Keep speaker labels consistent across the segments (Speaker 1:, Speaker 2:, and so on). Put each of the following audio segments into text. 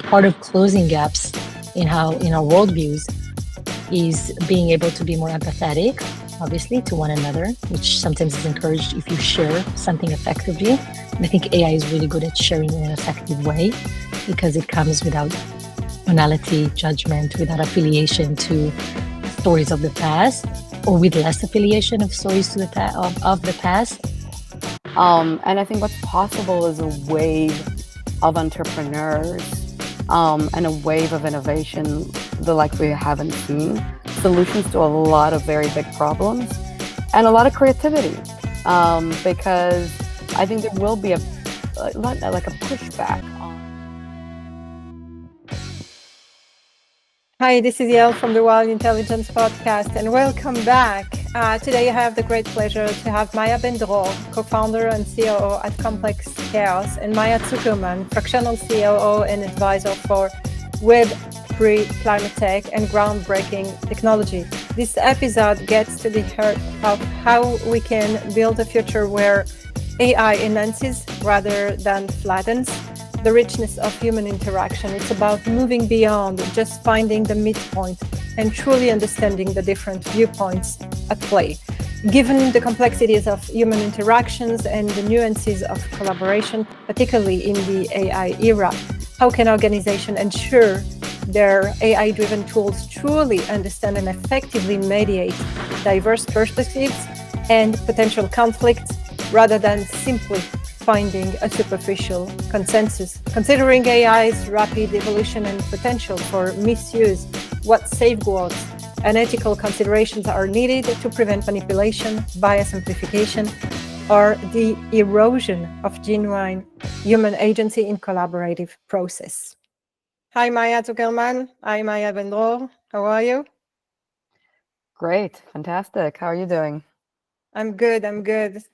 Speaker 1: part of closing gaps in our worldviews is being able to be more empathetic, obviously, to one another, which sometimes is encouraged if you share something effectively. And I think AI is really good at sharing in an effective way because it comes without banality, judgment, without affiliation to stories of the past, or with less affiliation of stories to of the past.
Speaker 2: And I think what's possible is a wave of entrepreneurs and a wave of innovation the like we haven't seen, solutions to a lot of very big problems, and a lot of creativity, because I think there will be a pushback.
Speaker 3: Hi, this is Yael from the Wild Intelligence Podcast, and welcome back. Today I have the great pleasure to have Maya Bendror, co-founder and COO at ComplexChaos, and Maya Zuckerman, fractional COO and advisor for Web3 climate tech and groundbreaking technology. This episode gets to the heart of how we can build a future where AI enhances rather than flattens the richness of human interaction. It's about moving beyond just finding the midpoint and truly understanding the different viewpoints at play. Given the complexities of human interactions and the nuances of collaboration, particularly in the AI era, how can organizations ensure their AI-driven tools truly understand and effectively mediate diverse perspectives and potential conflicts rather than simply finding a superficial consensus? Considering AI's rapid evolution and potential for misuse, what safeguards and ethical considerations are needed to prevent manipulation, bias amplification, or the erosion of genuine human agency in collaborative process? Hi, Maya Zuckerman. Hi, Maya Ben Dror. How are you?
Speaker 2: Great, fantastic. How are you doing?
Speaker 3: I'm good.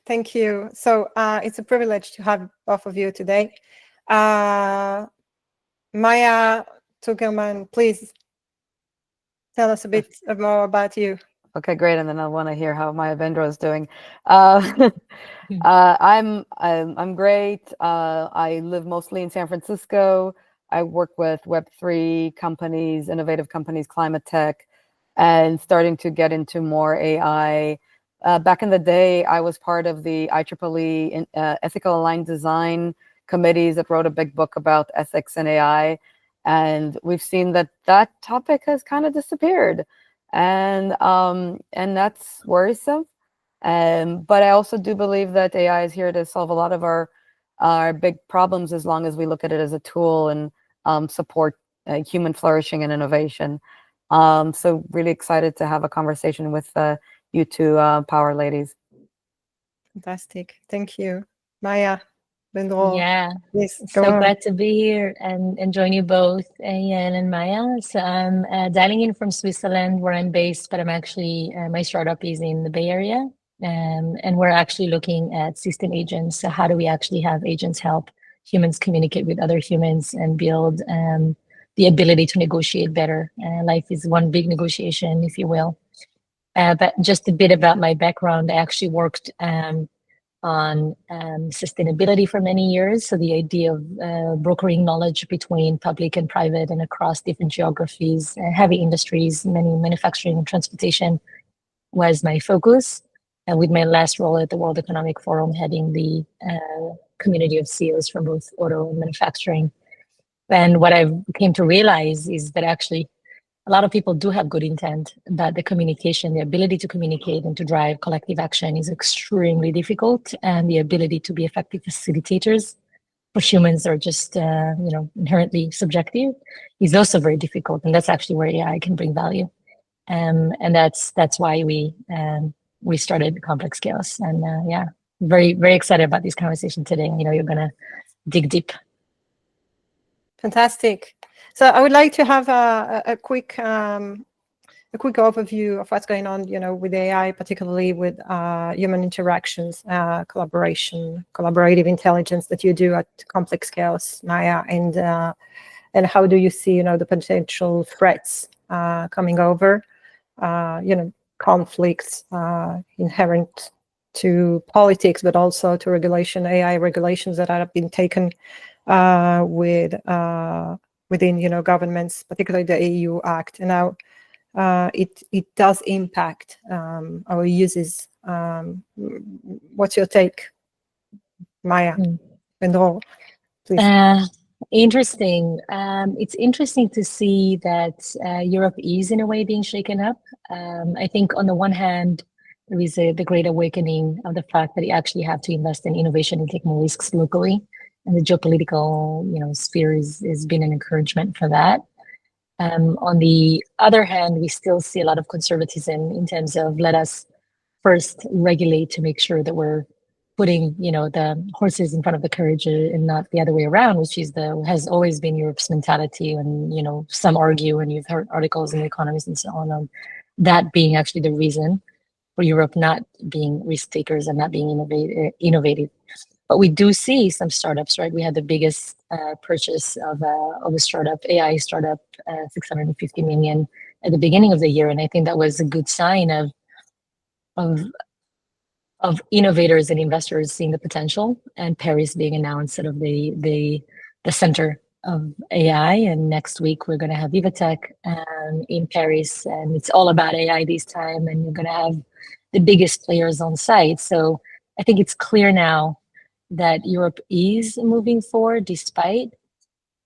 Speaker 3: Thank you. So it's a privilege to have both of you today. Maya Zuckerman, please tell us a bit more about you.
Speaker 2: Okay, great. And then I want to hear how Maya Bendror is doing. I'm great. I live mostly in San Francisco. I work with Web3 companies, innovative companies, climate tech, and starting to get into more AI. Back in the day, I was part of the IEEE Ethical Aligned Design committees that wrote a big book about ethics and AI. And we've seen that topic has kind of disappeared. And that's worrisome. But I also do believe that AI is here to solve a lot of our big problems as long as we look at it as a tool and support human flourishing and innovation. So really excited to have a conversation with you two power ladies.
Speaker 3: Fantastic. Thank you. Maya Bendror.
Speaker 1: Yeah,
Speaker 3: Yes,
Speaker 1: so glad to be here and join you both, Yael and Maya. So I'm dialing in from Switzerland, where I'm based, but I'm actually, my startup is in the Bay Area. And we're actually looking at system agents. So how do we actually have agents help humans communicate with other humans and build the ability to negotiate better? Life is one big negotiation, if you will. But just a bit about my background, I actually worked on sustainability for many years. So the idea of brokering knowledge between public and private and across different geographies, heavy industries, many manufacturing and transportation was my focus. And with my last role at the World Economic Forum, heading the community of CEOs from both auto and manufacturing. And what I came to realize is that actually a lot of people do have good intent, but the communication, the ability to communicate and to drive collective action is extremely difficult. And the ability to be effective facilitators for humans are just, inherently subjective is also very difficult. And that's actually where AI can bring value. And that's why we started ComplexChaos. And very, very excited about this conversation today. You're going to dig deep.
Speaker 3: Fantastic. So I would like to have a quick overview of what's going on, with AI, particularly with human interactions, collaboration, collaborative intelligence that you do at ComplexChaos, Maya, and how do you see, the potential threats coming over, conflicts inherent to politics, but also to regulation, AI regulations that have been taken with within, governments, particularly the EU Act, and now it does impact our uses. What's your take, Maya Bendror, please?
Speaker 1: Interesting. It's interesting to see that Europe is in a way being shaken up. I think on the one hand, there is the great awakening of the fact that you actually have to invest in innovation and take more risks locally. And the geopolitical, sphere has been an encouragement for that. On the other hand, we still see a lot of conservatism in terms of let us first regulate to make sure that we're putting, the horses in front of the carriage and not the other way around, which has always been Europe's mentality. And, some argue, and you've heard articles in The Economist and so on that being actually the reason for Europe not being risk takers and not being innovative. But we do see some startups, right? We had the biggest purchase of a startup, AI startup, 650 million at the beginning of the year, and I think that was a good sign of innovators and investors seeing the potential, and Paris being announced sort of the center of AI. And next week we're going to have Vivatech in Paris, and it's all about AI this time. And you're going to have the biggest players on site. So I think it's clear now that Europe is moving forward, despite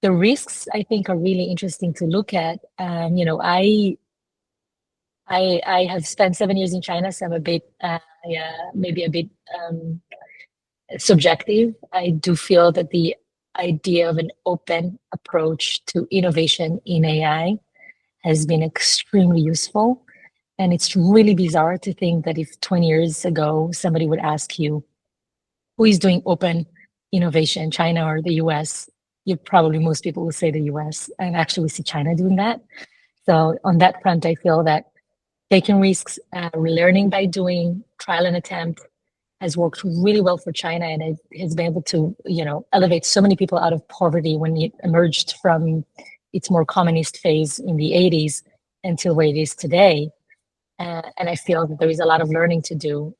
Speaker 1: the risks. I think are really interesting to look at. I have spent 7 years in China, so I'm a bit, maybe a bit subjective. I do feel that the idea of an open approach to innovation in AI has been extremely useful. And it's really bizarre to think that if 20 years ago, somebody would ask you, who is doing open innovation, China or the US, most people will say the US. And actually we see China doing that. So on that front, I feel that taking risks, learning by doing, trial and attempt has worked really well for China, and it has been able to, elevate so many people out of poverty when it emerged from its more communist phase in the 80s until where it is today. And I feel that there is a lot of learning to do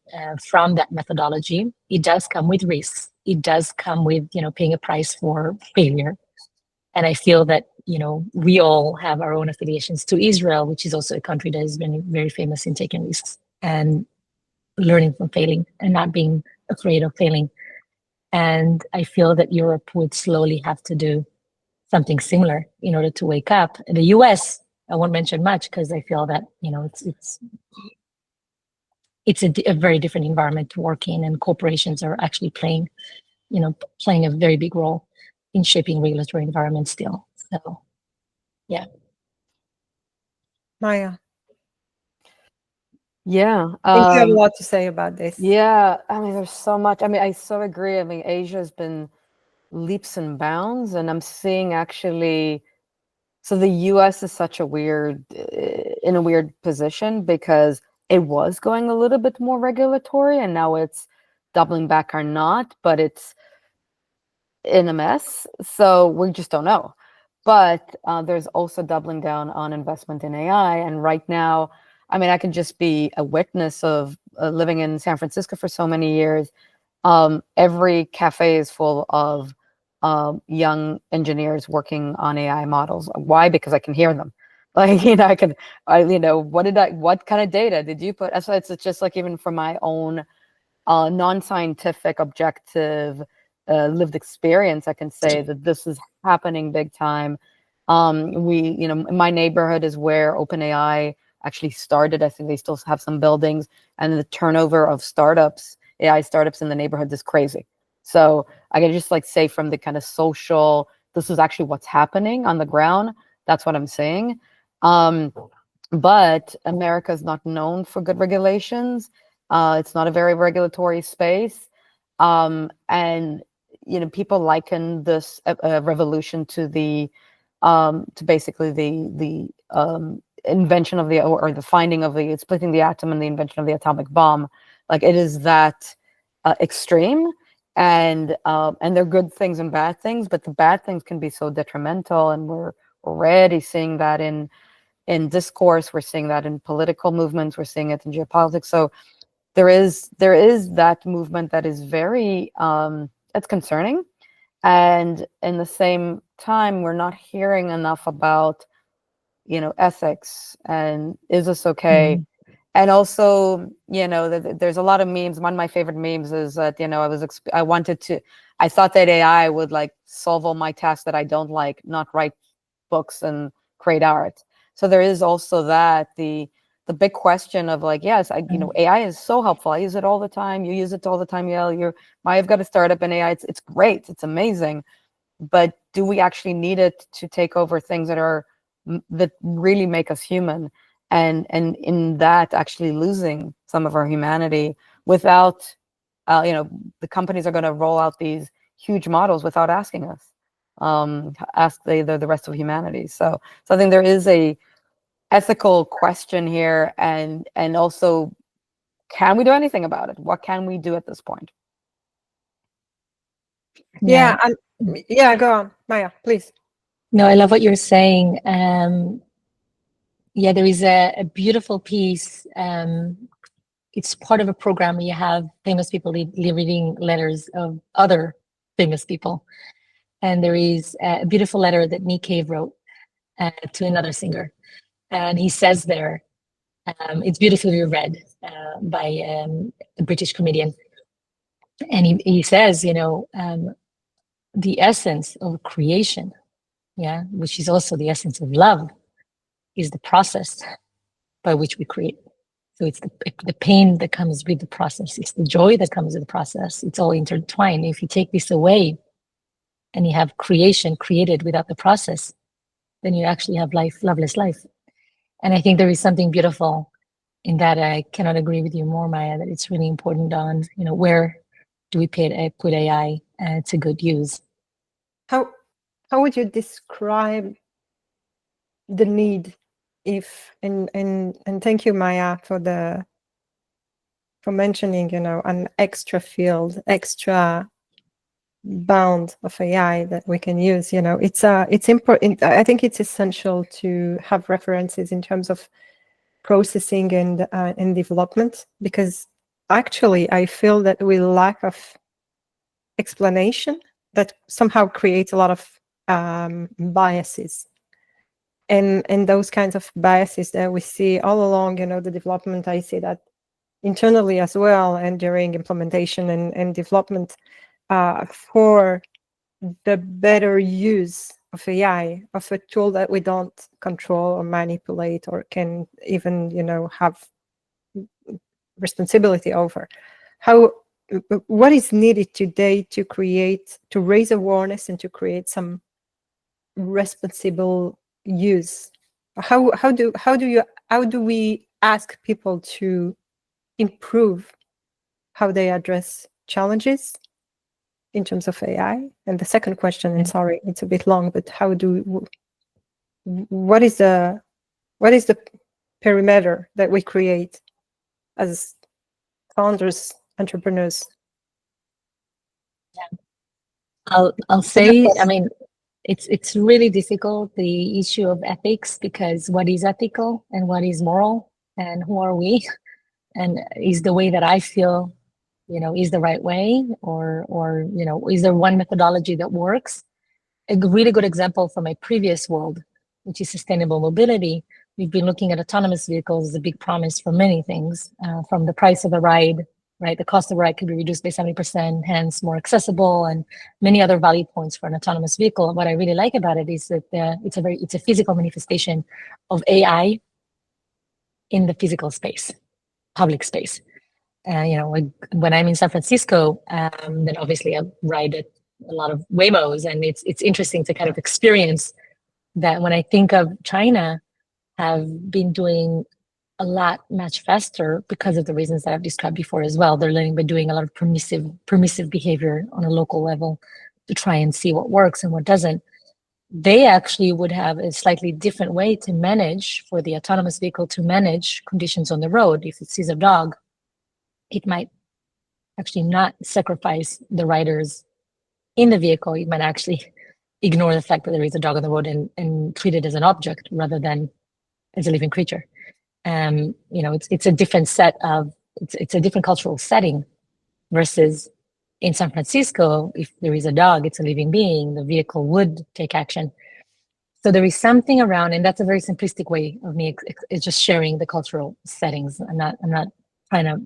Speaker 1: from that methodology. It does come with risks. It does come with, paying a price for failure. And I feel that, we all have our own affiliations to Israel, which is also a country that has been very famous in taking risks and learning from failing and not being afraid of failing. And I feel that Europe would slowly have to do something similar in order to wake up. In the US, I won't mention much because I feel that, it's a very different environment to work in, and corporations are actually playing a very big role in shaping regulatory environment still. So, yeah.
Speaker 3: Maya.
Speaker 2: Yeah.
Speaker 3: I think you have a lot to say about this.
Speaker 2: Yeah. I mean, there's so much. I mean, I so agree. I mean, Asia has been leaps and bounds, and I'm seeing actually, so the US is such in a weird position because it was going a little bit more regulatory, and now it's doubling back or not, but it's in a mess. So we just don't know. But there's also doubling down on investment in AI. And right now, I mean, I can just be a witness of living in San Francisco for so many years. Every cafe is full of young engineers working on AI models. Why? Because I can hear them. Like, what kind of data did you put? So it's just like, even from my own non-scientific, objective, lived experience, I can say that this is happening big time. In my neighborhood is where OpenAI actually started. I think they still have some buildings, and the turnover of AI startups in the neighborhood is crazy. So I can just say from the kind of social, this is actually what's happening on the ground. That's what I'm saying. But America is not known for good regulations. It's not a very regulatory space. And people liken this revolution to basically the invention of the finding of the splitting the atom and the invention of the atomic bomb. Like, it is that extreme, and there are good things and bad things, but the bad things can be so detrimental, and we're already seeing that in discourse. We're seeing that in political movements. We're seeing it in geopolitics. So there is that movement that is very it's concerning, And in the same time, we're not hearing enough about, ethics and is this okay? And also, there's a lot of memes. One of my favorite memes is that, I thought that AI would like solve all my tasks that I don't like, not write books and create art. So there is also that, the big question of like, yes, AI is so helpful. I use it all the time. You use it all the time. I've got a startup in AI. It's great. It's amazing. But do we actually need it to take over things that really make us human? And in that, actually losing some of our humanity without, the companies are going to roll out these huge models without asking us, ask the rest of humanity. So I think there is a ethical question here, and also, can we do anything about it? What can we do at this point?
Speaker 3: Yeah, go on, Maya, please.
Speaker 1: No, I love what you're saying. Yeah, there is a beautiful piece. It's part of a program where you have famous people reading letters of other famous people. And there is a beautiful letter that Nick Cave wrote to another singer. And he says there, it's beautifully read by a British comedian. And he says, the essence of creation, which is also the essence of love, is the process by which we create. So it's the pain that comes with the process. It's the joy that comes with the process. It's all intertwined. If you take this away and you have creation created without the process, then you actually have loveless life. And I think there is something beautiful in that. I cannot agree with you more, Maya, that it's really important on, where do we put AI to good use?
Speaker 3: How would you describe the need, if and thank you, Maya, for mentioning, an extra field, extra bound of AI that we can use. It's important. I think it's essential to have references in terms of processing and development, because actually I feel that we lack of explanation that somehow creates a lot of biases, and those kinds of biases that we see all along, the development. I see that internally as well, and during implementation and development, for the better use of AI, of a tool that we don't control or manipulate or can even, have responsibility over. What is needed today to raise awareness and to create some responsible use? How do we ask people to improve how they address challenges in terms of AI? And the second question, and sorry, it's a bit long, but what is the perimeter that we create as founders, entrepreneurs?
Speaker 1: I'll say, I mean, it's really difficult, the issue of ethics, because what is ethical and what is moral, and who are we, and is the way that I feel, is the right way, or is there one methodology that works? A really good example from my previous world, which is sustainable mobility. We've been looking at autonomous vehicles as a big promise for many things, from the price of a ride, right? The cost of a ride could be reduced by 70%, hence more accessible, and many other value points for an autonomous vehicle. And what I really like about it is that it's a physical manifestation of AI in the physical space, public space. When I'm in San Francisco, then obviously I ride a lot of Waymos, and it's interesting to kind of experience that. When I think of China, have been doing a lot much faster because of the reasons that I've described before as well. They're learning by doing a lot of permissive behavior on a local level to try and see what works and what doesn't. They actually would have a slightly different way to manage, for the autonomous vehicle to manage conditions on the road. If it sees a dog, it might actually not sacrifice the riders in the vehicle. It might actually ignore the fact that there is a dog on the road and treat it as an object rather than as a living creature. It's a different set of, it's a different cultural setting versus In San Francisco, if there is a dog, it's a living being, the vehicle would take action. So there is something around, and that's a very simplistic way of me it's just sharing the cultural settings. I'm not trying to,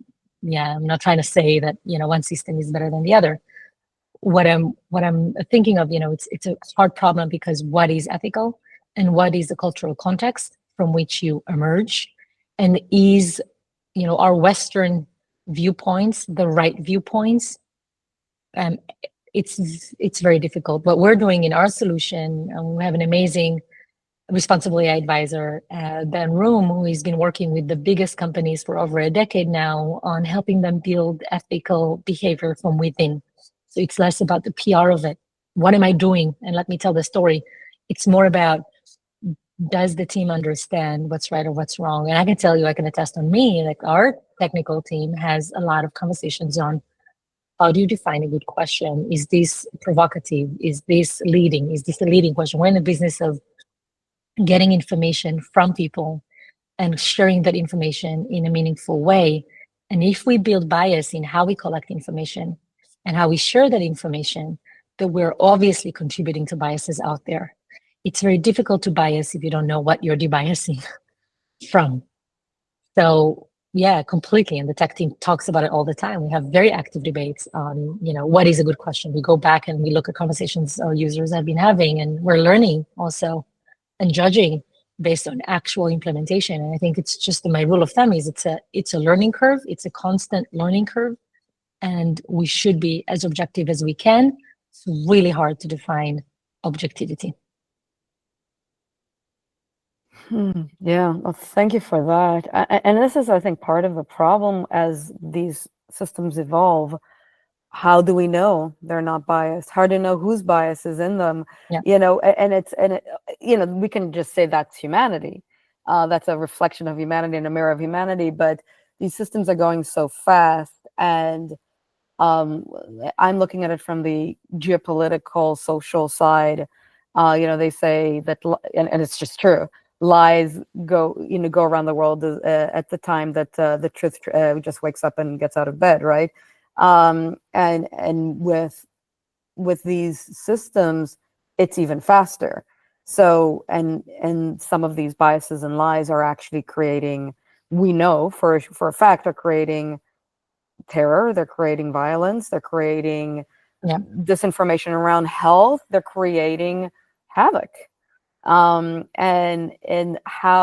Speaker 1: I'm not trying to say that, one system is better than the other. What I'm thinking of, it's a hard problem, because what is ethical and what is the cultural context from which you emerge, and is, our Western viewpoints the right viewpoints? It's very difficult. What we're doing in our solution, we have an amazing responsible AI advisor, Ben Dror, who has been working with the biggest companies for over a decade now on helping them build ethical behavior from within. So it's less about the PR of it. What am I doing? And let me tell the story. It's more about, does the team understand what's right or what's wrong? And I can tell you, I can attest on me, like our technical team has a lot of conversations on, how do you define a good question? Is this provocative? Is this leading? Is this a leading question? We're in the business of getting information from people and sharing that information in a meaningful way. And if we build bias in how we collect information and how we share that information, that we're obviously contributing to biases out there. It's very difficult to bias if you don't know what you're debiasing from. So yeah, completely. And the tech team talks about it all the time. We have very active debates on, what is a good question. We go back and we look at conversations our users have been having, and we're learning also and judging based on actual implementation. And I think it's just my rule of thumb is it's a learning curve. It's a constant learning curve. And we should be as objective as we can. It's really hard to define objectivity.
Speaker 2: Yeah, well, thank you for that. And this is, I think, part of the problem as these systems evolve. How do we know they're not biased? How do you know whose bias is in them?
Speaker 1: Yeah.
Speaker 2: We can just say that's humanity. That's a reflection of humanity and a mirror of humanity. But these systems are going so fast, and I'm looking at it from the geopolitical, social side. They say that, and it's just true. Lies go around the world at the time that the truth just wakes up and gets out of bed, right? And with these systems, it's even faster. So and some of these biases and lies are actually creating, we know for a fact, are creating terror. They're creating violence. They're creating disinformation around health. They're creating havoc. And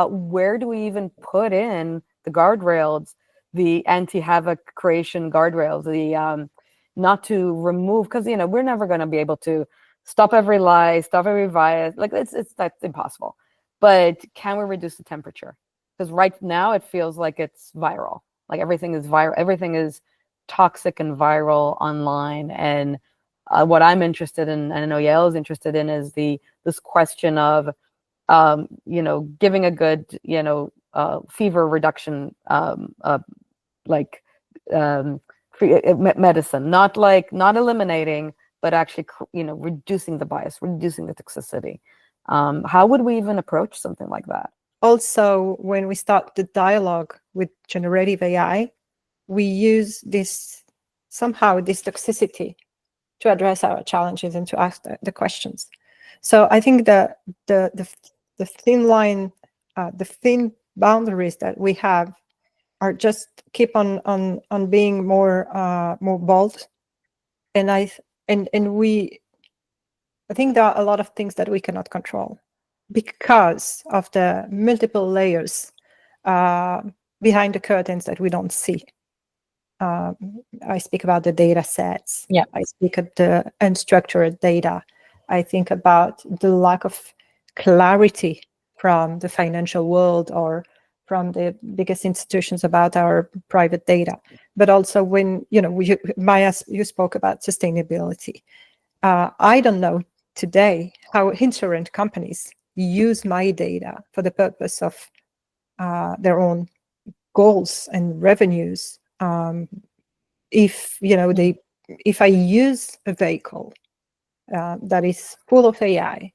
Speaker 2: where do we even put in the guardrails, the anti-havoc creation guardrails, the not to remove, because we're never going to be able to stop every lie, stop every bias. Like that's impossible. But can we reduce the temperature? Because right now it feels like it's viral. Like everything is viral. Everything is toxic and viral online. And what I'm interested in, and I know Yael is interested in, is this question of giving a good fever reduction medicine, not eliminating, but actually reducing the bias, reducing the toxicity. How would we even approach something like that?
Speaker 3: Also, when we start the dialogue with generative AI, we use this toxicity to address our challenges and to ask the questions. So I think the thin line, the thin boundaries that we have are just keep on being more bold. And I think there are a lot of things that we cannot control because of the multiple layers behind the curtains that we don't see. I speak about the data sets.
Speaker 1: Yeah.
Speaker 3: I speak of the unstructured data. I think about the lack of clarity from the financial world or from the biggest institutions about our private data. But also when, Maya, you spoke about sustainability. I don't know today how insurance companies use my data for the purpose of their own goals and revenues. If I use a vehicle that is full of AI,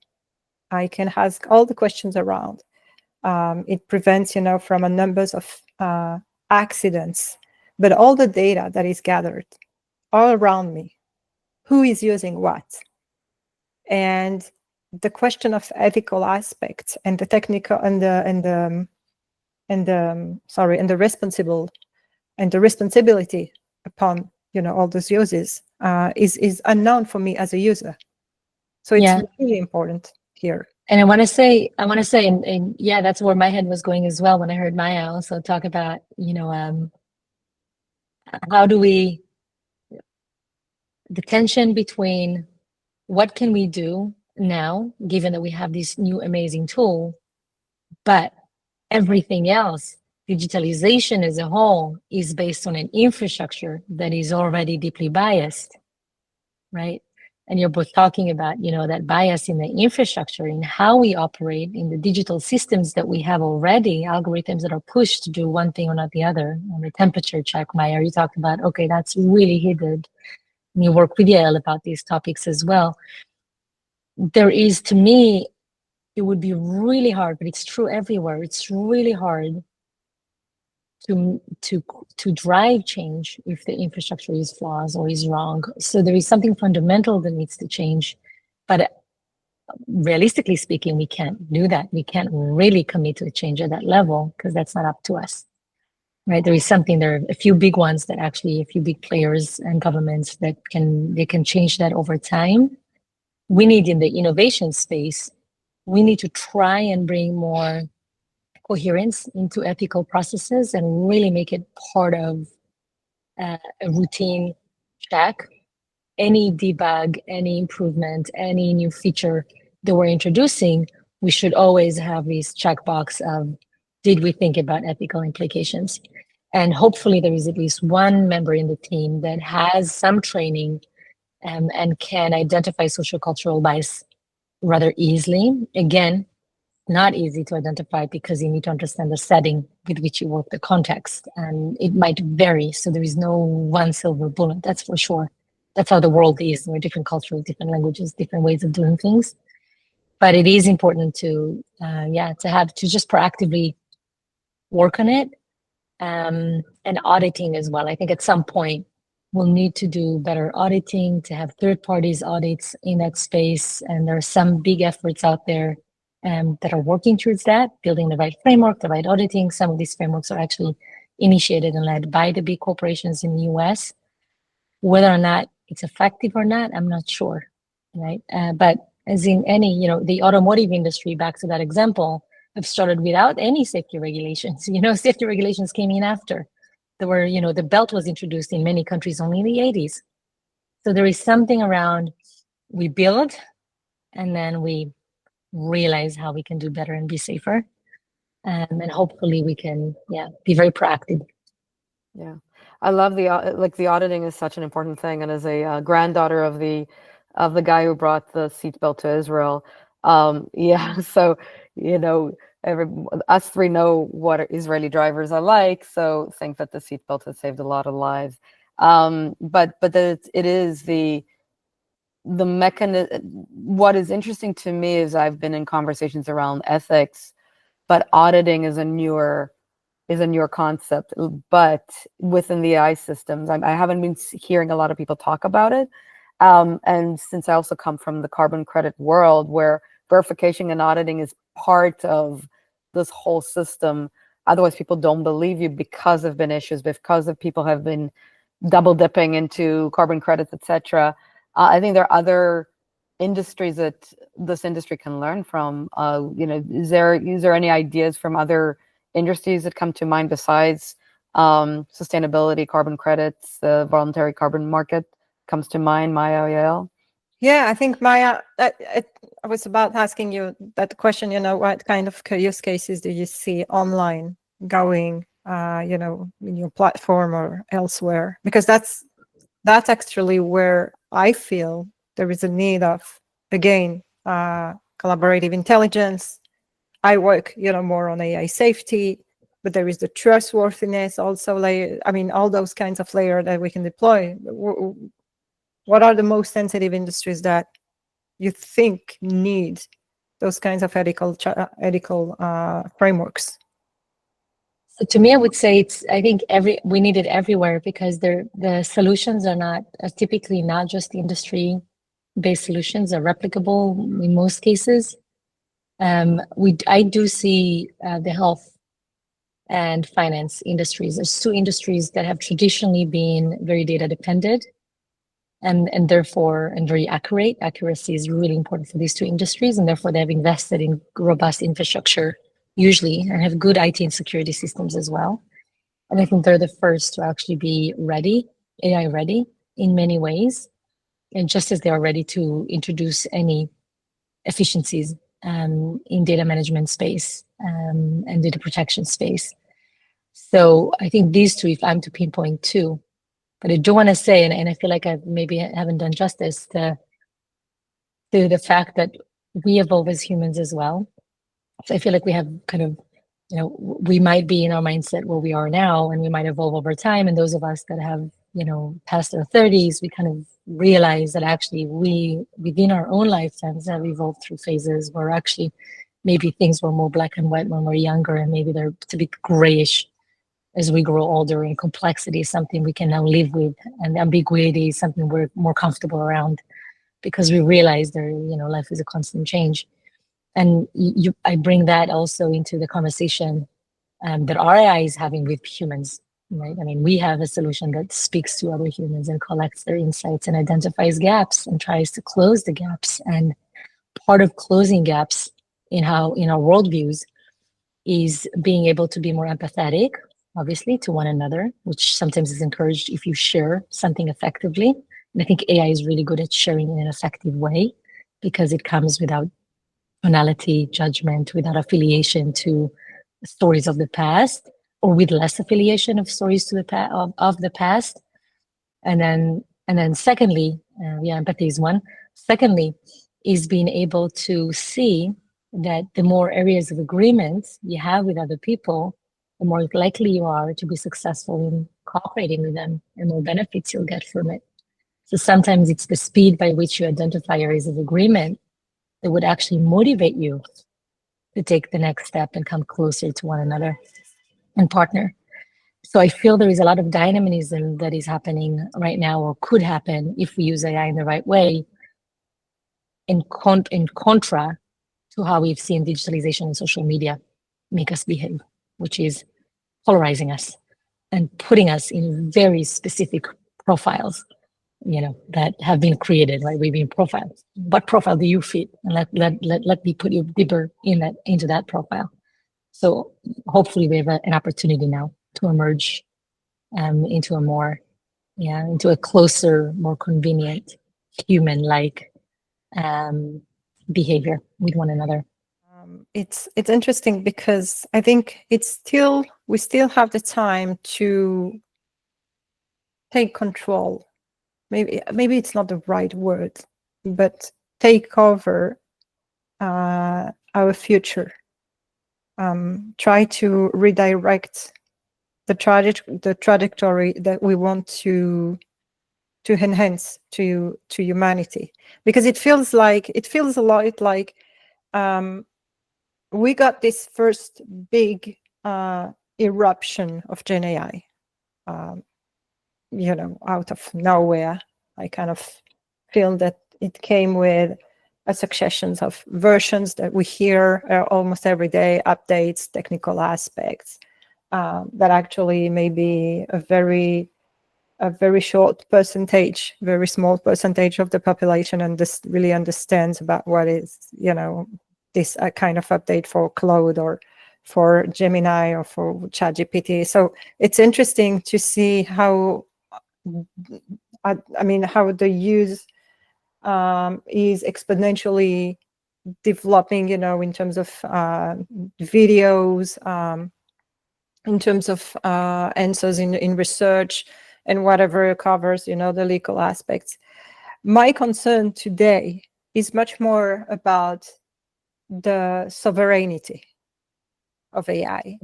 Speaker 3: I can ask all the questions around. It prevents, from a numbers of accidents, but all the data that is gathered all around me who is using what. And the question of ethical aspects and the technical and the responsibility upon all those uses is unknown for me as a user. So it's really important here.
Speaker 1: And I want to say, and yeah, that's where my head was going as well when I heard Maya also talk about, how do we, the tension between what can we do now, given that we have this new amazing tool, but everything else, digitalization as a whole, is based on an infrastructure that is already deeply biased, right? And you're both talking about, that bias in the infrastructure, in how we operate, in the digital systems that we have already, algorithms that are pushed to do one thing or not the other. On the temperature check, Maya, you talked about, okay, that's really hidden. And you work with Yael about these topics as well. There is, to me, it would be really hard, but it's true everywhere. It's really hard to drive change if the infrastructure is flaws or is wrong. So there is something fundamental that needs to change. But realistically speaking, we can't do that. We can't really commit to a change at that level because that's not up to us. Right? There is something, there are a few big ones that actually, a few big players and governments that can change that over time. We need, in the innovation space, we need to try and bring more coherence into ethical processes and really make it part of a routine check. Any debug, any improvement, any new feature that we're introducing, we should always have this checkbox of, did we think about ethical implications? And hopefully there is at least one member in the team that has some training and can identify social cultural bias rather easily. Again, not easy to identify because you need to understand the setting with which you work, the context, and it might vary. So there is no one silver bullet, that's for sure. That's how the world is. We're different cultures, different languages, different ways of doing things. But it is important to just proactively work on it, and auditing as well. I think at some point we'll need to do better auditing, to have third parties audits in that space. And there are some big efforts out there that are working towards that, building the right framework, the right auditing. Some of these frameworks are actually initiated and led by the big corporations in the US. Whether or not it's effective or not, I'm not sure, right? But as in any, the automotive industry, back to that example, have started without any safety regulations. Safety regulations came in after. There were, the belt was introduced in many countries only in the 80s. So there is something around, we build and then we realize how we can do better and be safer. And hopefully we can, be very proactive.
Speaker 2: Yeah. I love the auditing is such an important thing. And as a granddaughter of the guy who brought the seatbelt to Israel, so, us three know what Israeli drivers are like, so think that the seatbelt has saved a lot of lives. But it is the mechanism. What is interesting to me is I've been in conversations around ethics, but auditing is a newer concept. But within the AI systems, I haven't been hearing a lot of people talk about it. And since I also come from the carbon credit world, where verification and auditing is part of this whole system, otherwise people don't believe you because there have been issues, because of people have been double dipping into carbon credits, etc. I think there are other industries that this industry can learn from. Is there any ideas from other industries that come to mind besides sustainability, carbon credits, the voluntary carbon market comes to mind, Maya or Yael?
Speaker 3: Yeah, I think Maya, I was about asking you that question, what kind of use cases do you see online going, in your platform or elsewhere? Because that's actually where I feel there is a need of, again, collaborative intelligence. I work, more on AI safety, but there is the trustworthiness also layer. I mean, all those kinds of layers that we can deploy. What are the most sensitive industries that you think need those kinds of ethical frameworks?
Speaker 1: So to me, I would say I think we need it everywhere, because the solutions are typically not just industry-based solutions, are replicable in most cases. I do see the health and finance industries. There's two industries that have traditionally been very data dependent, and therefore, and very accurate. Accuracy is really important for these two industries, and therefore they have invested in robust infrastructure usually, and have good IT and security systems as well. And I think they're the first to actually be ready, AI ready in many ways, and just as they are ready to introduce any efficiencies in data management space and data protection space. So I think these two, if I'm to pinpoint two, but I do want to say, and I feel like I maybe haven't done justice to the fact that we evolve as humans as well. So I feel like we have kind of, we might be in our mindset where we are now, and we might evolve over time. And those of us that have, past our 30s, we kind of realize that actually we, within our own lifetimes, have evolved through phases where actually maybe things were more black and white when we're younger, and maybe they're to be grayish as we grow older, and complexity is something we can now live with, and ambiguity is something we're more comfortable around, because we realize life is a constant change. And I bring that also into the conversation that our AI is having with humans, right? I mean, we have a solution that speaks to other humans and collects their insights and identifies gaps and tries to close the gaps. And part of closing gaps in our worldviews is being able to be more empathetic, obviously, to one another, which sometimes is encouraged if you share something effectively. And I think AI is really good at sharing in an effective way, because it comes without tonality, judgment, without affiliation to stories of the past, or with less affiliation of stories to of the past. And then secondly, empathy is one. Secondly, is being able to see that the more areas of agreement you have with other people, the more likely you are to be successful in cooperating with them, and more benefits you'll get from it. So sometimes it's the speed by which you identify areas of agreement that would actually motivate you to take the next step and come closer to one another and partner. So I feel there is a lot of dynamism that is happening right now, or could happen if we use AI in the right way, in contra to how we've seen digitalization and social media make us behave, which is polarizing us and putting us in very specific profiles, that have been created, right? We've been profiled. What profile do you fit? And let me put you deeper into that profile. So hopefully we have an opportunity now to emerge into a closer, more convenient, human-like behavior with one another.
Speaker 3: It's interesting, because I think we still have the time to take control. Maybe it's not the right word, but take over our future. Try to redirect the trajectory that we want to enhance to humanity, because it feels a lot like we got this first big eruption of Gen AI, out of nowhere. I kind of feel that it came with a succession of versions that we hear almost every day, updates, technical aspects, that actually may be a very short percentage, very small percentage of the population, and this really understands about what is, this kind of update for Claude or for Gemini or for ChatGPT. So it's interesting to see how, how the use is exponentially developing, in terms of videos, in terms of answers in research, and whatever it covers, the legal aspects. My concern today is much more about the sovereignty of AI.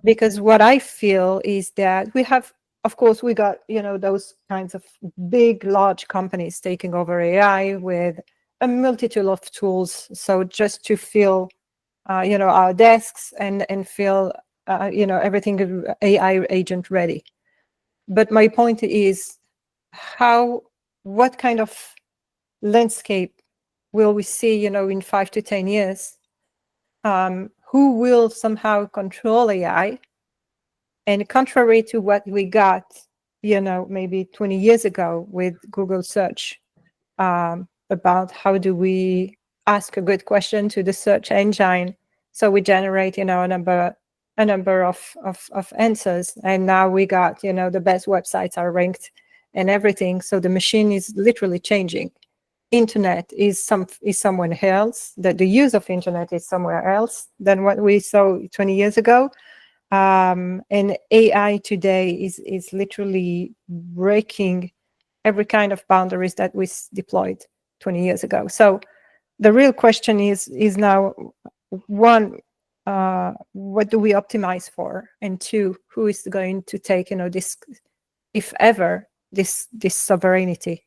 Speaker 3: Because what I feel is that we have, of course, we got, those kinds of big, large companies taking over AI with a multitude of tools. So just to fill, our desks and fill everything AI agent ready. But my point is, what kind of landscape will we see, in 5 to 10 years? Who will somehow control AI? And contrary to what we got, maybe 20 years ago with Google search, about how do we ask a good question to the search engine, so we generate, a number of answers, and now we got, the best websites are ranked and everything. So the machine is literally changing. Internet is someone else. That the use of internet is somewhere else than what we saw 20 years ago. And AI today is literally breaking every kind of boundaries that we deployed 20 years ago. So the real question is now, one, what do we optimize for? And two, who is going to take, this, if ever, this sovereignty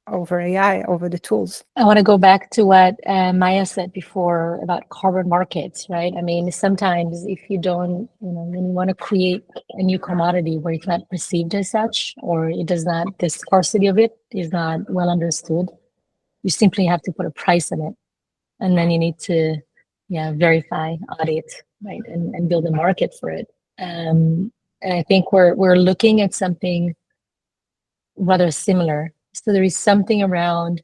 Speaker 3: over AI, over the tools?
Speaker 1: I want to go back to what Maya said before about carbon markets, right? I mean, sometimes if you don't, when you want to create a new commodity where it's not perceived as such, or it does not, the scarcity of it is not well understood, you simply have to put a price on it. And then you need to, verify, audit, right? And build a market for it. And I think we're looking at something rather similar. So there is something around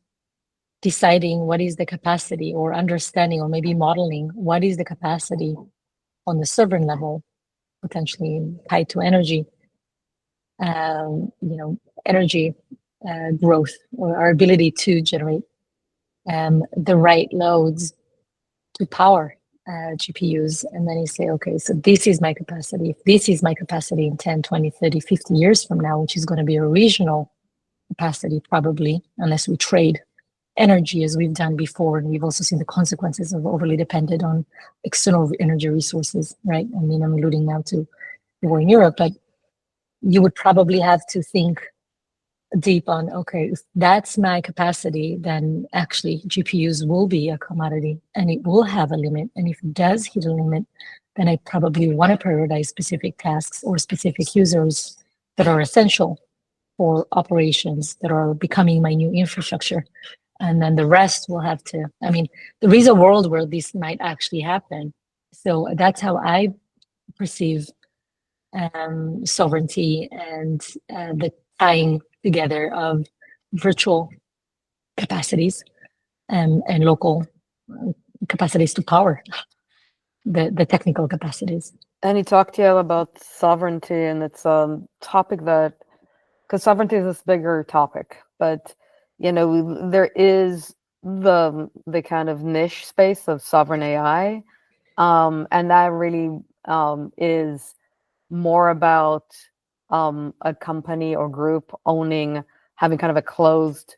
Speaker 1: deciding what is the capacity, or understanding, or maybe modeling what is the capacity on the sovereign level, potentially tied to energy, energy growth, or our ability to generate the right loads to power GPUs. And then you say, okay, so this is my capacity. If this is my capacity in 10, 20, 30, 50 years from now, which is going to be a regional capacity probably, unless we trade energy as we've done before. And we've also seen the consequences of overly dependent on external energy resources, right? I mean, I'm alluding now to the war in Europe, but you would probably have to think deep on, okay, if that's my capacity, then actually GPUs will be a commodity and it will have a limit. And if it does hit a limit, then I probably want to prioritize specific tasks or specific users that are essential for operations that are becoming my new infrastructure. And then the rest will have to, there is a world where this might actually happen. So that's how I perceive sovereignty and the tying together of virtual capacities and local capacities to power the technical capacities.
Speaker 2: And you talked, Yael, about sovereignty, and it's a topic that, because sovereignty is this bigger topic, but there is the kind of niche space of sovereign AI, and that really is more about a company or group having kind of a closed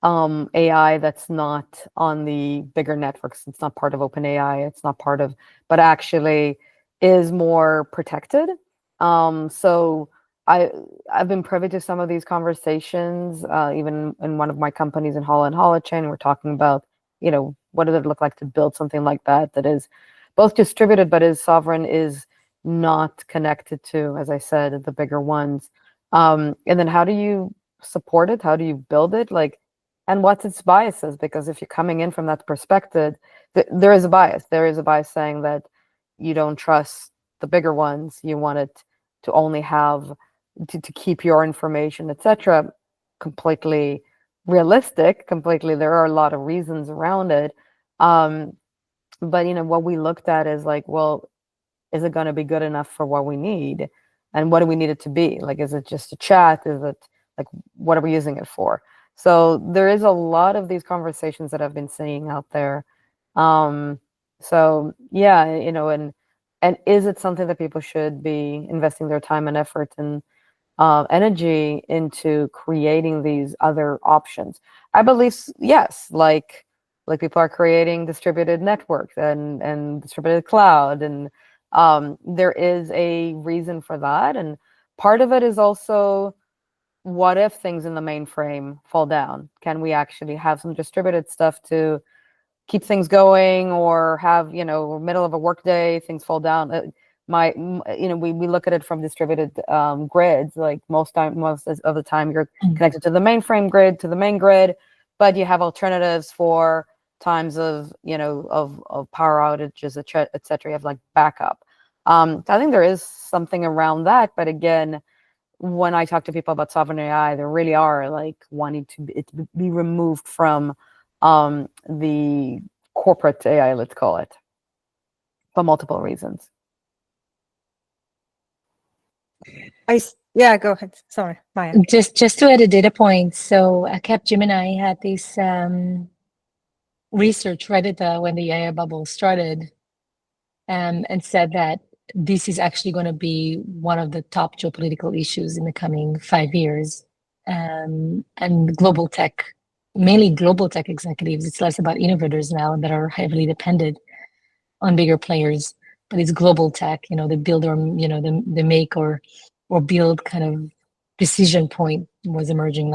Speaker 2: AI that's not on the bigger networks. It's not part of OpenAI. It's not part of, but actually is more protected. So I've been privy to some of these conversations, even in one of my companies in Holochain. We're talking about, what does it look like to build something like that is both distributed, but is sovereign, is not connected to, as I said, the bigger ones. And then how do you support it? How do you build it? And what's its biases? Because if you're coming in from that perspective, there is a bias. There is a bias saying that you don't trust the bigger ones. You want it to only have to keep your information, etc. Completely realistic. Completely, there are a lot of reasons around it. But what we looked at is well, is it going to be good enough for what we need? And what do we need it to be? Is it just a chat? Is it what are we using it for? So there is a lot of these conversations that I've been seeing out there. So yeah, and is it something that people should be investing their time and effort and energy into creating these other options? I believe yes, like people are creating distributed networks and distributed cloud, and there is a reason for that. And part of it is also, what if things in the mainframe fall down? Can we actually have some distributed stuff to keep things going, or have, middle of a workday, things fall down? we look at it from distributed grids. Like most of the time, you're connected to the mainframe grid, to the main grid, but you have alternatives for times of of power outages, et cetera. You have like backup. I think there is something around that, but again, when I talk to people about sovereign AI, they really are like wanting it to be removed from the corporate AI, let's call it, for multiple reasons.
Speaker 3: Yeah, go ahead. Sorry, Maya.
Speaker 1: Just to add a data point. So Capgemini had this research right at when the AI bubble started, and said that this is actually going to be one of the top geopolitical issues in the coming 5 years. And global tech, mainly global tech executives, it's less about innovators now that are heavily dependent on bigger players, but it's global tech, the build or, the make or build kind of decision point was emerging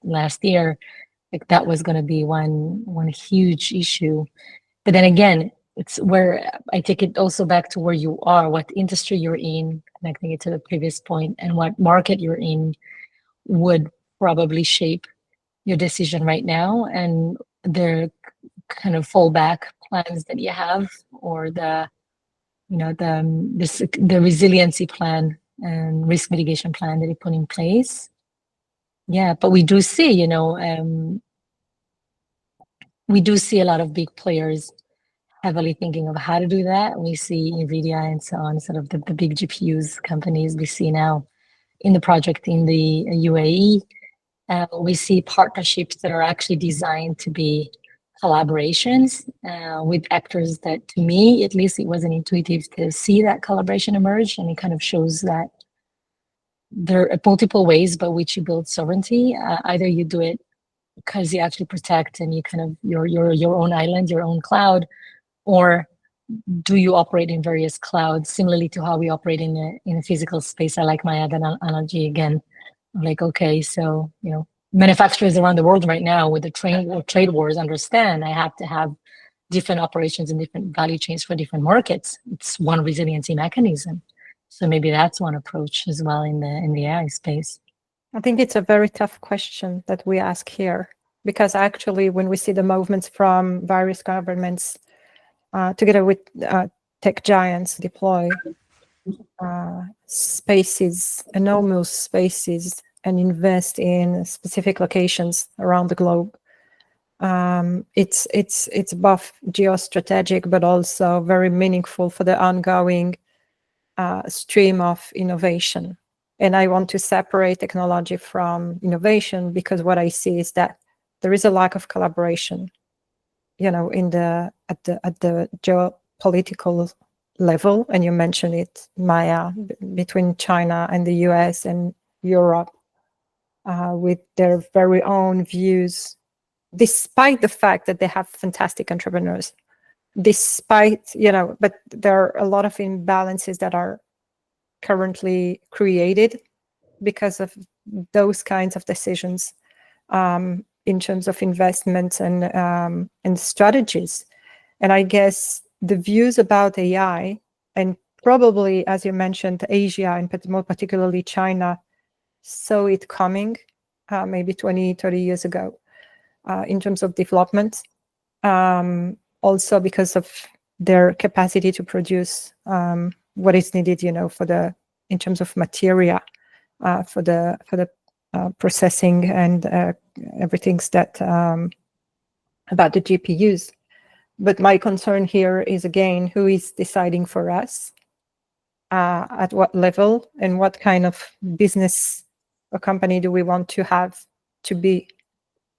Speaker 1: last year. Like that was going to be one huge issue. But then again, it's where I take it also back to where you are, what industry you're in, connecting it to the previous point, and what market you're in would probably shape your decision right now, and the kind of fallback plans that you have, or the resiliency plan and risk mitigation plan that you put in place. Yeah, but we do see, we do see a lot of big players heavily thinking of how to do that. We see NVIDIA and so on, sort of the big GPUs companies we see now in the project in the UAE. We see partnerships that are actually designed to be collaborations with actors that, to me, at least, it wasn't intuitive to see that collaboration emerge. And it kind of shows that there are multiple ways by which you build sovereignty. Either you do it because you actually protect and you kind of your own island, your own cloud, or do you operate in various clouds, similarly to how we operate in a physical space? I like my analogy again. Like, okay, so manufacturers around the world right now with the trade wars understand I have to have different operations and different value chains for different markets. It's one resiliency mechanism. So maybe that's one approach as well in the AI space.
Speaker 3: I think it's a very tough question that we ask here, because actually when we see the movements from various governments together with tech giants deploy spaces, enormous spaces, and invest in specific locations around the globe, it's both geostrategic but also very meaningful for the ongoing stream of innovation. And I want to separate technology from innovation, because what I see is that there is a lack of collaboration, at the geopolitical level, and you mentioned it, Maya, between China and the US and Europe, with their very own views, despite the fact that they have fantastic entrepreneurs, but there are a lot of imbalances that are currently created because of those kinds of decisions in terms of investments and strategies. And I guess the views about AI, and probably, as you mentioned, Asia and more particularly China, saw it coming maybe 20, 30 years ago in terms of development, also because of their capacity to produce what is needed, in terms of materia for the processing and everything that about the GPUs. But my concern here is, again, who is deciding for us, at what level, and what kind of business or company do we want to have to be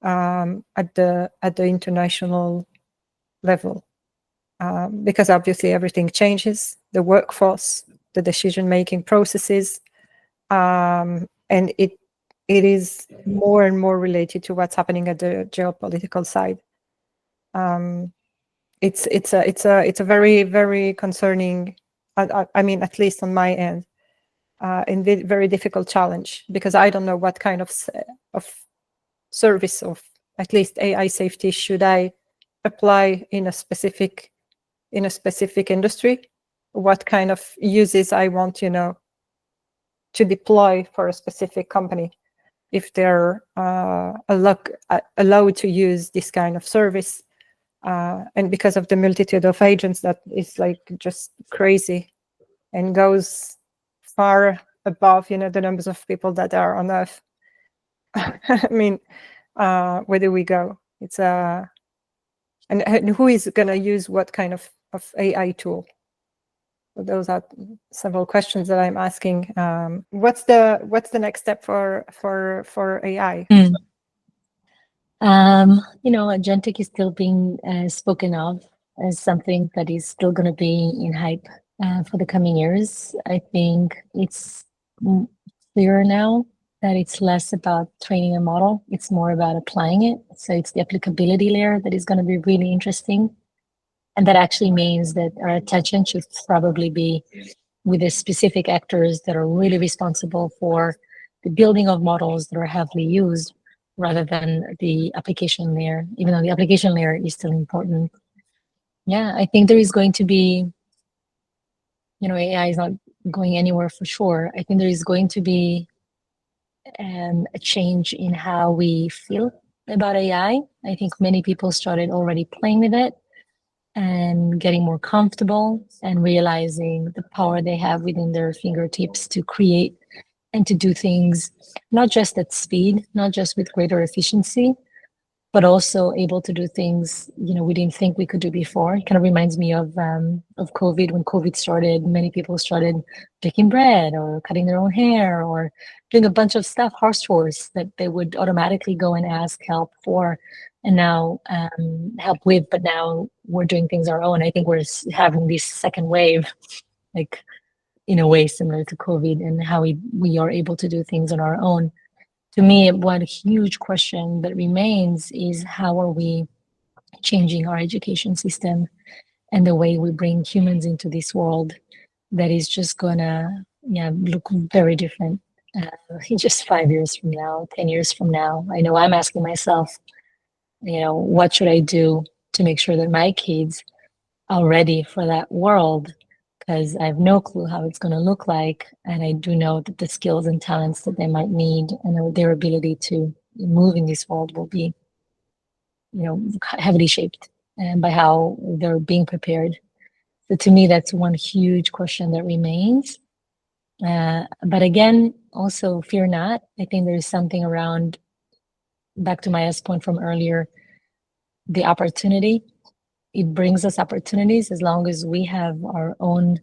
Speaker 3: at the international level, because obviously everything changes, the workforce, the decision-making processes, and it is more and more related to what's happening at the geopolitical side. It's a very, very concerning, I mean, at least on my end, and very difficult challenge, because I don't know what kind of service of at least AI safety should I apply in a specific industry, what kind of uses I want, to deploy for a specific company, if they're allowed to use this kind of service. And because of the multitude of agents, that is like just crazy and goes far above, the numbers of people that are on Earth. I mean, where do we go? It's and who is going to use what kind of AI tool? So those are several questions that I'm asking. What's the next step for AI?
Speaker 1: Agentic is still being spoken of as something that is still going to be in hype for the coming years. I think it's clearer now that it's less about training a model, it's more about applying it. So it's the applicability layer that is going to be really interesting. And that actually means that our attention should probably be with the specific actors that are really responsible for the building of models that are heavily used, rather than the application layer, even though the application layer is still important. Yeah, I think there is going to be, AI is not going anywhere for sure. I think there is going to be a change in how we feel about AI. I think many people started already playing with it and getting more comfortable and realizing the power they have within their fingertips to create and to do things, not just at speed, not just with greater efficiency, but also able to do things, we didn't think we could do before. It kind of reminds me of COVID. When COVID started, many people started baking bread or cutting their own hair or doing a bunch of stuff, house chores that they would automatically go and ask help for, and now help with. But now we're doing things our own. I think we're having this second wave, like in a way similar to COVID, and how we are able to do things on our own. To me, one huge question that remains is how are we changing our education system and the way we bring humans into this world that is just gonna look very different just 5 years from now, 10 years from now. I know I'm asking myself, what should I do to make sure that my kids are ready for that world? Because I have no clue how it's going to look like. And I do know that the skills and talents that they might need and their ability to move in this world will be, heavily shaped by how they're being prepared. So to me, that's one huge question that remains. But again, also fear not. I think there is something around, back to Maya's point from earlier, the opportunity. It brings us opportunities as long as we have our own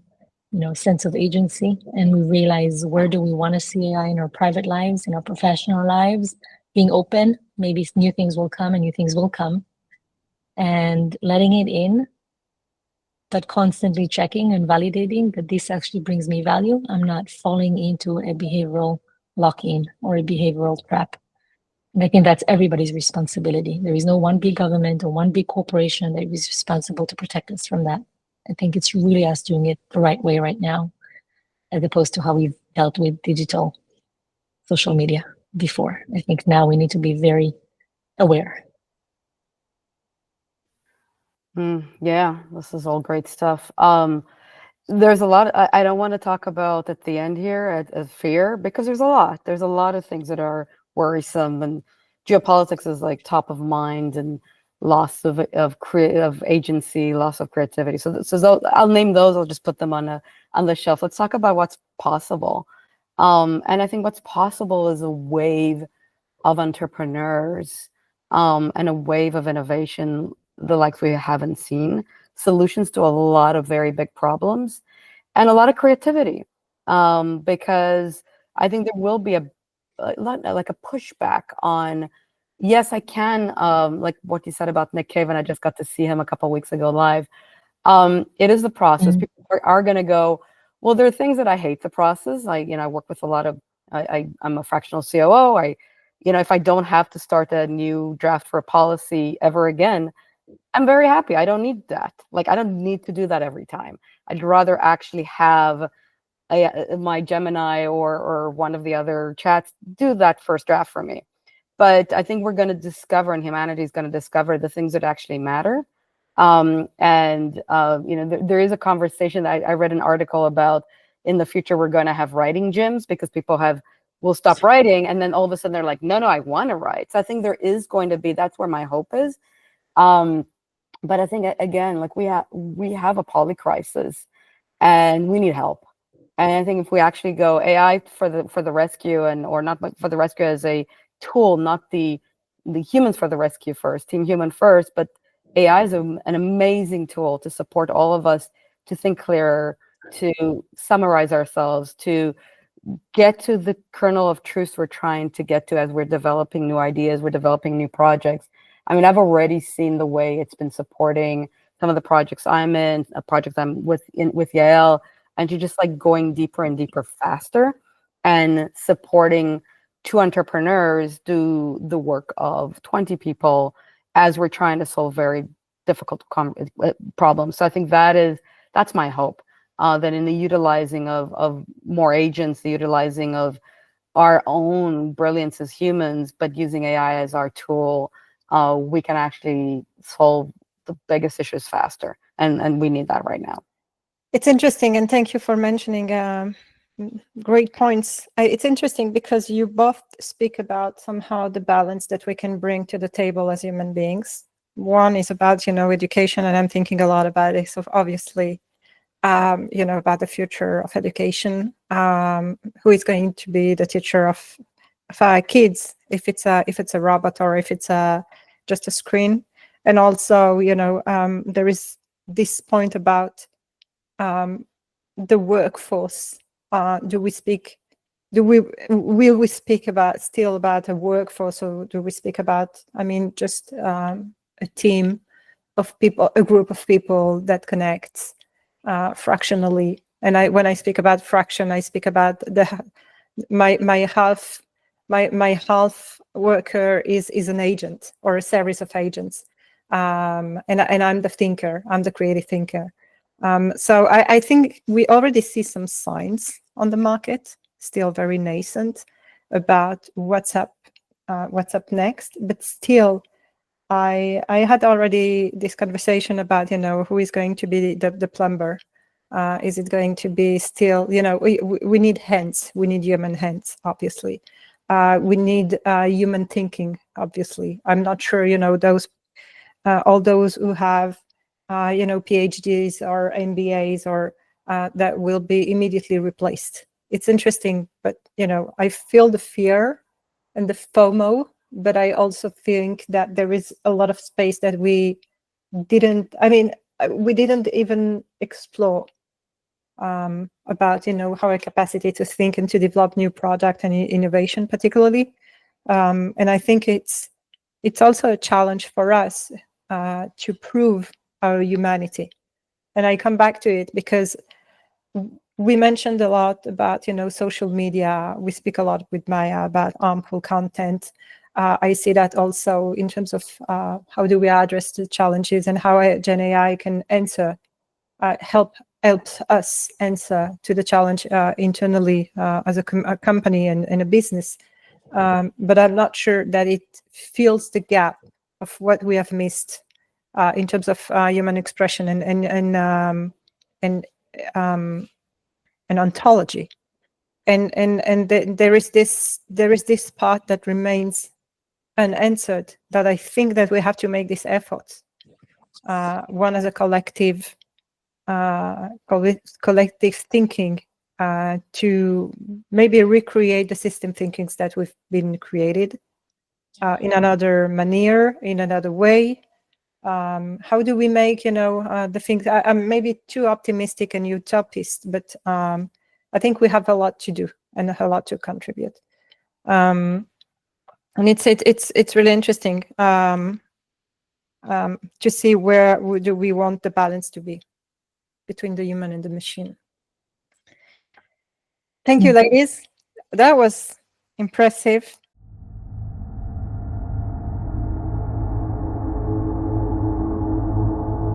Speaker 1: sense of agency, and we realize where do we want to see AI in our private lives, in our professional lives, being open. Maybe new things will come and new things will come, and letting it in, but constantly checking and validating that this actually brings me value. I'm not falling into a behavioral lock-in or a behavioral trap. And I think that's everybody's responsibility. There is no one big government or one big corporation that is responsible to protect us from that. I think it's really us doing it the right way right now, as opposed to how we've dealt with digital social media before. I think now we need to be very aware.
Speaker 2: Yeah, this is all great stuff. There's a lot. I don't want to talk about at the end here as fear, because there's a lot of things that are worrisome, and geopolitics is like top of mind, and loss of agency, loss of creativity. So I'll name those. I'll just put them on the shelf. Let's talk about what's possible. And I think what's possible is a wave of entrepreneurs and a wave of innovation, the likes we haven't seen, solutions to a lot of very big problems, and a lot of creativity, because I think there will be a pushback on, yes, I can, like what you said about Nick Cave, and I just got to see him a couple of weeks ago live. It is the process. People are going to go, well, there are things that I hate the process. I work with a lot of, I'm a fractional COO. If I don't have to start a new draft for a policy ever again, I'm very happy. I don't need that. I don't need to do that every time. I'd rather actually have my Gemini or one of the other chats do that first draft for me. But I think we're going to discover, and humanity is going to discover, the things that actually matter. There is a conversation that I read an article about. In the future, we're going to have writing gyms because people will stop writing, and then all of a sudden they're like, no, I want to write. So I think there is going to be, that's where my hope is. But I think, again, like we have a poly crisis, and we need help. And I think if we actually go AI for the rescue, or not for the rescue as a tool, not the humans for the rescue first, team human first, but AI is an amazing tool to support all of us to think clearer, to summarize ourselves, to get to the kernel of truth we're trying to get to as we're developing new ideas, we're developing new projects. I mean, I've already seen the way it's been supporting some of the projects I'm in, a project I'm with Yael, and to just like going deeper and deeper faster and supporting 2 entrepreneurs do the work of 20 people as we're trying to solve very difficult problems. So I think that's my hope, that in the utilizing of more agents, the utilizing of our own brilliance as humans, but using AI as our tool, we can actually solve the biggest issues faster. And we need that right now.
Speaker 3: It's interesting, and thank you for mentioning great points. It's interesting because you both speak about somehow the balance that we can bring to the table as human beings. One is about, education, and I'm thinking a lot about it. So obviously, about the future of education, who is going to be the teacher of our kids, if it's a robot or if it's just a screen. And also, there is this point about the workforce. Will we speak about a workforce, or do we speak about, just a team of people, a group of people that connects fractionally? And when I speak about fraction, I speak about my half worker is an agent or a series of agents, and I'm the thinker. I'm the creative thinker. So I think we already see some signs on the market, still very nascent, about what's up next. But still, I had already this conversation about, who is going to be the plumber. Is it going to be still, we need hands. We need human hands, obviously. We need human thinking, obviously. I'm not sure, those all those who have PhDs or MBAs or that will be immediately replaced. It's interesting, but I feel the fear and the FOMO, but I also think that there is a lot of space that we didn't even explore about our capacity to think and to develop new product and innovation, particularly. And I think it's also a challenge for us to prove our humanity. And I come back to it because we mentioned a lot about social media. We speak a lot with Maya about harmful content. I see that also in terms of how do we address the challenges and how Gen AI can answer, helps us answer to the challenge internally as a company and a business. But I'm not sure that it fills the gap of what we have missed in terms of human expression and ontology. And there is this part that remains unanswered, that I think that we have to make this effort, one as a collective thinking, to maybe recreate the system thinkings that we've been created in another manner, in another way. How do we make the things? I'm maybe too optimistic and utopist, but I think we have a lot to do and a lot to contribute. And it's really interesting to see where do we want the balance to be between the human and the machine. Thank you, ladies. That was impressive.